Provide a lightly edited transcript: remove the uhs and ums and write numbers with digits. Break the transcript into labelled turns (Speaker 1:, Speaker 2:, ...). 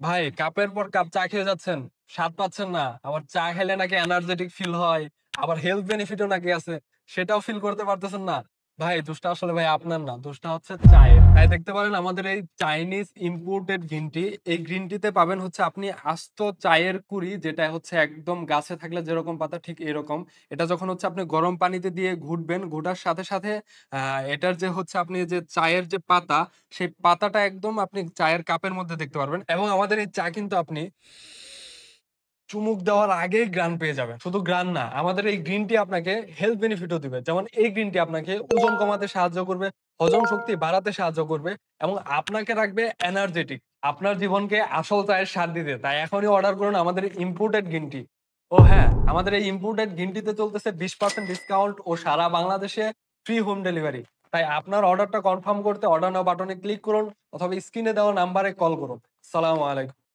Speaker 1: ভাই কাপের পর কাপ চা খেয়ে যাচ্ছেন, স্বাদ পাচ্ছেন না। আবার চা খেলে নাকি এনার্জেটিক ফিল হয়। আবার হেলথ বেনিফিটও নাকি আছে। সেটাও ফিল করতে পারতেছেন না। ভাই দোষটা আসলে ভাই আপনার না। দোষটা হচ্ছে চায়ের। তাই দেখতে পারেন আমাদের এই চাইনিজ ইম্পোর্টেড গ্রিন টি, এই গ্রিন টিতে পাবেন হচ্ছে আপনি আস্ত চায়ের কুঁড়ি যেটা হচ্ছে একদম গাছে থাকলে যেরকম পাতা ঠিক এরকম। এটা যখন হচ্ছে আপনি গরম পানিতে দিয়ে ঘুটবেন, ঘুটার সাথে, সাথে এটার যে হচ্ছে আপনি যে চায়ের যে পাতা, সেই পাতাটা একদম আপনি চায়ের কাপের মধ্যে দেখতে পারবেন এবং আমাদের এই চা কিন্তু আপনি চুমুক দেওয়ার আগেই ঘ্রাণ পেয়ে যাবেন। শুধু ঘ্রাণ না, আমাদের এই গ্রিন টি আপনাকে হেলথ বেনিফিট ও দিবে। যেমন এই গ্রিন টি আপনাকে ওজন কমাতে সাহায্য করবে, হজম শক্তি বাড়াতে সাহায্য করবে এবং আপনাকে রাখবে এনার্জেটিক। আপনার জীবনকে আসল চায়ের স্বাদ দিতে। তাই এখনই অর্ডার করুন আমাদের ইম্পোর্টেড গ্রিন টি। ও হ্যাঁ, আমাদের এই ইম্পোর্টেড গ্রিন টিতে চলতেছে 20% ডিসকাউন্ট ও সারা বাংলাদেশে ফ্রি হোম ডেলিভারি। তাই আপনার অর্ডারটা কনফার্ম করতে অর্ডার নাও বাটনে ক্লিক করুন অথবা স্ক্রিনে দেওয়া নাম্বারে কল করুন। সালামু আলাইকুম।